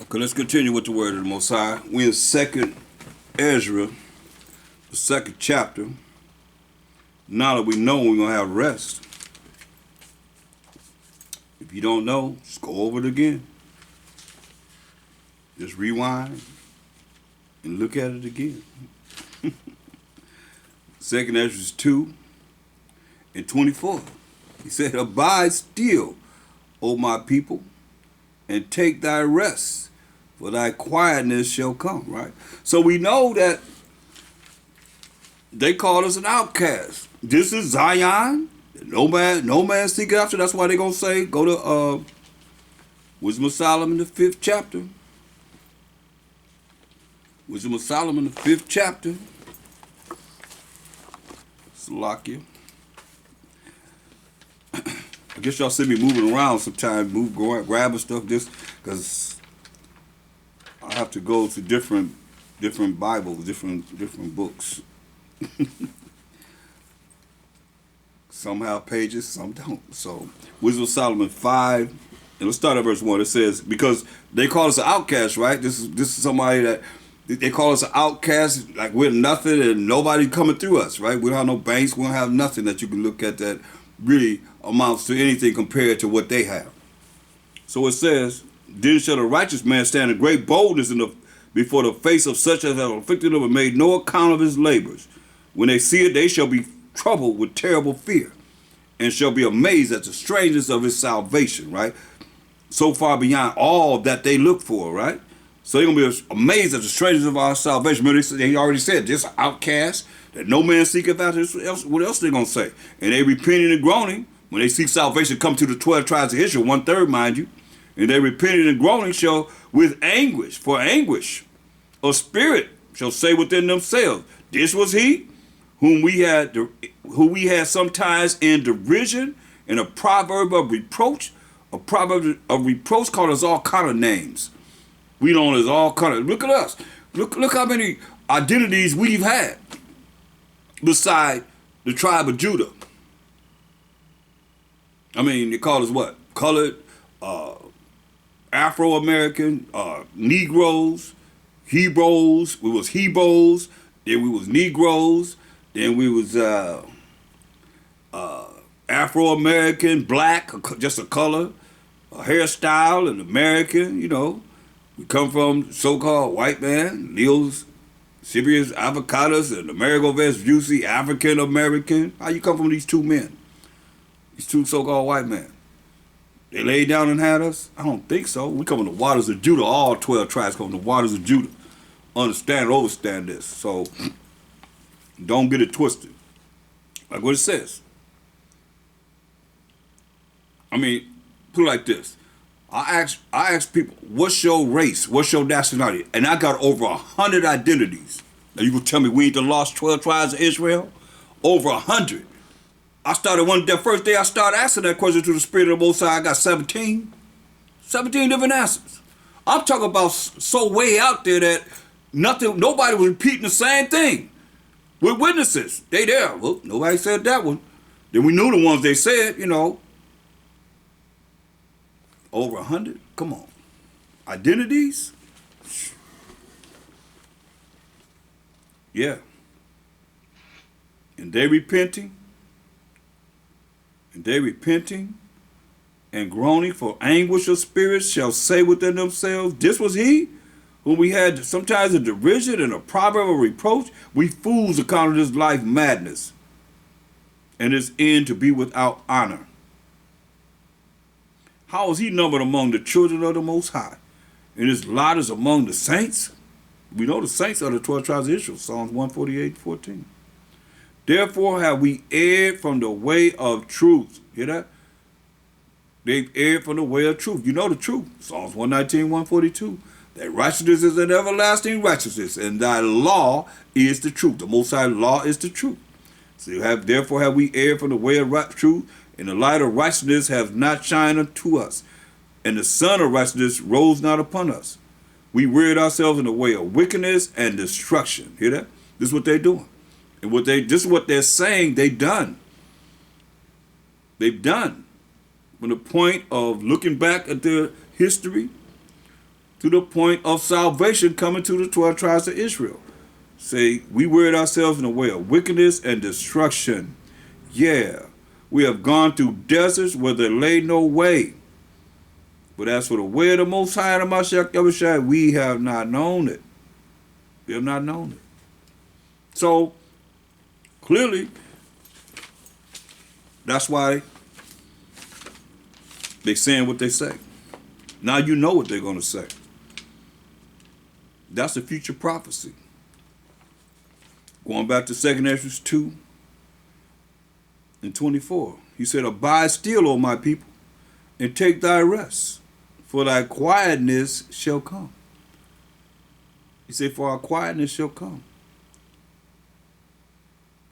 Okay, let's continue with the word of the Most High. We're in Second Ezra, the second chapter. Now that we know we're gonna have rest. If you don't know, just go over it again. Just rewind and look at it again. Second Ezra 2:24. He said, "Abide still, O my people, and take thy rest, for thy quietness shall come," right? So we know that they called us an outcast. This is Zion. No man seek after. That's why they're gonna say, go to Wisdom of Solomon, the 5th chapter. Wisdom of Solomon, the 5th chapter. Salakia. I guess y'all see me moving around sometimes, grabbing stuff, just because I have to go to different Bibles, different books. Some have pages, some don't. So, Wisdom of Solomon 5, and let's start at verse 1. It says, because they call us an outcast, right? This is somebody that they call us an outcast, like we're nothing and nobody coming through us, right? We don't have no banks, we don't have nothing that you can look at that really amounts to anything compared to what they have. So it says, "Then shall the righteous man stand in great boldness before the face of such as have afflicted him and made no account of his labors. When they see it, they shall be troubled with terrible fear, and shall be amazed at the strangeness of his salvation," right? So far beyond all that they look for, right? So they're going to be amazed at the strangeness of our salvation. Remember, they already said, this outcast, that no man seeketh after. What else they going to say? And they repenting and groaning, when they seek salvation, come to the 12 tribes of Israel, 1/3, mind you. And they repenting and groaning shall with anguish, for anguish of spirit, shall say within themselves, this was he who we had sometimes in derision, and a proverb of reproach. A proverb of reproach called us all kind of names. We know as all kind of. Look at us. Look how many identities we've had beside the tribe of Judah. I mean, they call us what? Colored, Afro-American, Negroes, Hebrews. We was Hebrews. Then we was Negroes. Then we was Afro-American, black, just a color, a hairstyle, an American, you know. We come from so-called white man, Neil's, Sirius, Avocados, and Amerigo Vespucci, African-American. How you come from these two men? These two so-called white men. They laid down and had us? I don't think so. We come from the waters of Judah. All 12 tribes come from the waters of Judah. Understand and overstand this. So don't get it twisted. Like what it says. I mean, put it like this. I ask people, what's your race? What's your nationality? And I got over 100 identities. Now you gonna tell me we ain't the lost 12 tribes of Israel? Over 100. I started that first day I started asking that question to the Spirit of the Most High, I got 17 different answers. I'm talking about so way out there that nobody was repeating the same thing. With witnesses. They there. Well, nobody said that one. Then we knew the ones they said, you know. Over 100? Come on. Identities? Yeah. And they repenting and groaning for anguish of spirits shall say within themselves, this was he whom we had sometimes a derision and a proverb of reproach. We fools account of this life madness, and its end to be without honor. How is he numbered among the children of the Most High? And his lot is among the saints? We know the saints are the 12 tribes of Israel, Psalms 148:14. Therefore have we erred from the way of truth. Hear that? They've erred from the way of truth. You know the truth. Psalms 119:142. That righteousness is an everlasting righteousness, and thy law is the truth. The Most High law is the truth. So therefore have we erred from the way of truth, and the light of righteousness has not shined unto us, and the sun of righteousness rose not upon us. We reared ourselves in the way of wickedness and destruction. Hear that? This is what they're doing. And this is what they're saying they've done. They've done. From the point of looking back at their history, to the point of salvation coming to the 12 tribes of Israel. Say, we wearied ourselves in the way of wickedness and destruction. Yeah, we have gone through deserts where there lay no way. But as for the way of the Most High and Mashiach Yahushua, we have not known it. We have not known it. So, clearly, that's why they're saying what they say. Now you know what they're going to say. That's a future prophecy. Going back to 2 Ezra 2 and 24. He said, abide still, O my people, and take thy rest, for thy quietness shall come. He said, for our quietness shall come.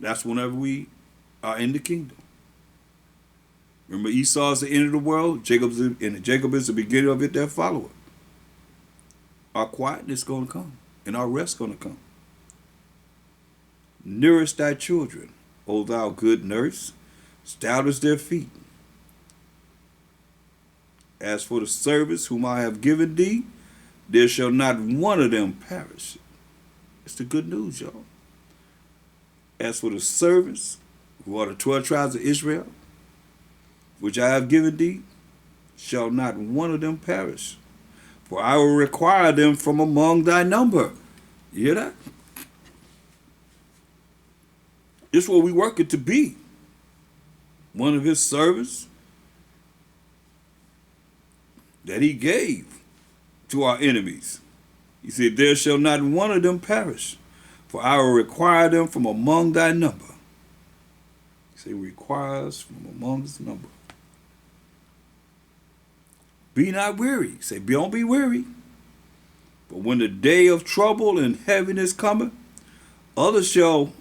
That's whenever we are in the kingdom. Remember, Esau is the end of the world, Jacob is the beginning of it that follow it. Our quietness is going to come, and our rest is going to come. Nourish thy children, O thou good nurse, establish their feet. As for the servants whom I have given thee, there shall not one of them perish. It's the good news, y'all. As for the servants who are the 12 tribes of Israel, which I have given thee, shall not one of them perish. For I will require them from among thy number. You hear that? This is what we working to be. One of his servants that he gave to our enemies. He said, there shall not one of them perish, for I will require them from among thy number. He said, requires from among his number. Be not weary. Say, don't be weary. But when the day of trouble and heaviness cometh, others shall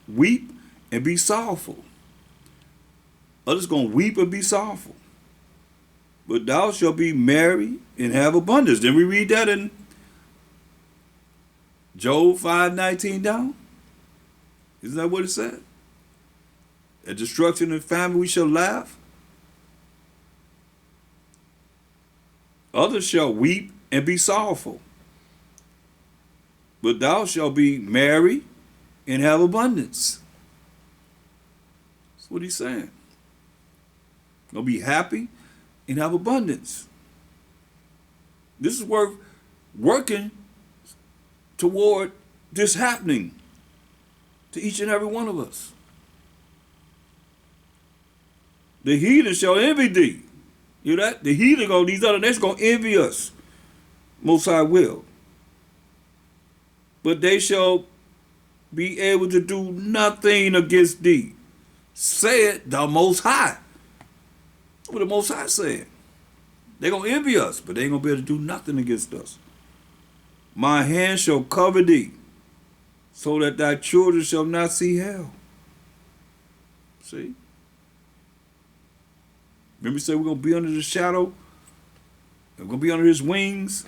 weep and be sorrowful. Others going to weep and be sorrowful. But thou shalt be merry and have abundance. Then we read that in Job 5:19 down. Isn't that what it said? At destruction and famine we shall laugh. Others shall weep and be sorrowful. But thou shalt be merry and have abundance. That's what he's saying. You'll be happy and have abundance. This is worth working toward this happening to each and every one of us. The heathen shall envy thee. You hear that? The heathen, these other nations going to envy us. Most High will. But they shall be able to do nothing against thee. Said the Most High. That's what the Most High said. They're going to envy us, but they ain't going to be able to do nothing against us. My hand shall cover thee, so that thy children shall not see hell. See? Remember, we said we're going to be under the shadow? We're going to be under his wings?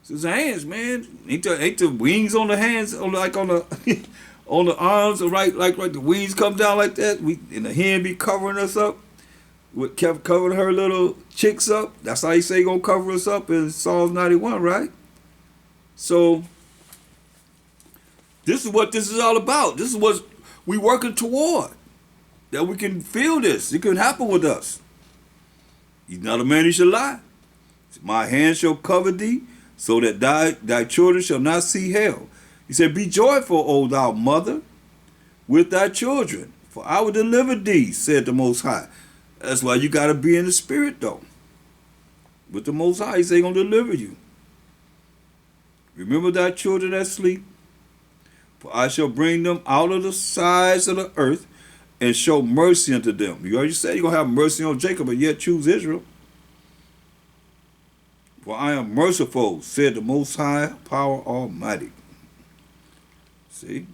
It's his hands, man. Ain't the wings on the hands, on the on the arms, right? Like the wings come down like that, and the hand be covering us up. What kept covering her little chicks up. That's how he say he gonna cover us up in Psalms 91, right? So this is what this is all about. This is what we working toward. That we can feel this. It can happen with us. He's not a man he shall lie. My hand shall cover thee, so that thy children shall not see hell. He said, be joyful, O thou mother, with thy children, for I will deliver thee, said the Most High. That's why you got to be in the spirit, though. With the Most High, he said he's going to deliver you. Remember thy children that sleep, for I shall bring them out of the sides of the earth and show mercy unto them. You already said you're going to have mercy on Jacob, but yet choose Israel. For I am merciful, said the Most High, Power Almighty. See?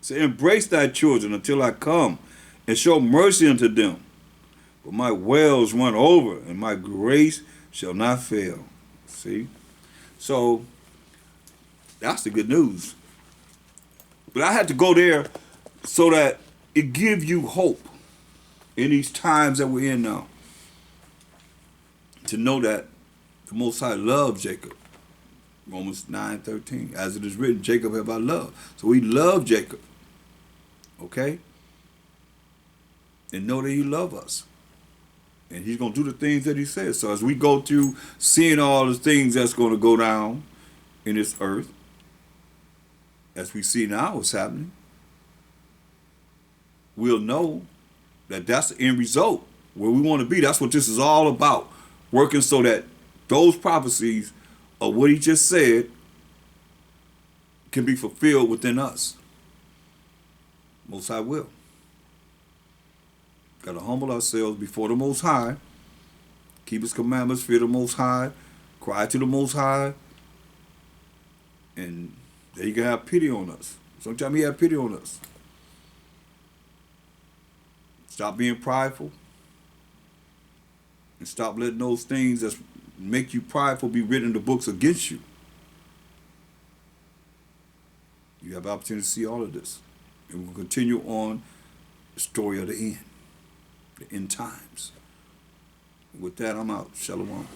Say, embrace thy children until I come and show mercy unto them. For my wells run over, and my grace shall not fail. See? So, that's the good news. But I had to go there so that it gives you hope in these times that we're in now. To know that The Most High loved Jacob. Romans 9:13. As it is written, Jacob have I loved. So we love Jacob. Okay? And know that he loves us. And he's going to do the things that he says. So as we go through seeing all the things that's going to go down in this earth, as we see now what's happening, we'll know that that's the end result where we want to be. That's what this is all about. Working so that those prophecies of what he just said can be fulfilled within us. Most High will. Got to humble ourselves before the Most High, keep his commandments, fear the Most High, cry to the Most High, and then he can have pity on us. Sometimes he have pity on us. Stop being prideful, and stop letting those things that make you prideful be written in the books against you. You have the opportunity to see all of this. And we'll continue on the story of the end times. With that, I'm out. Shalom.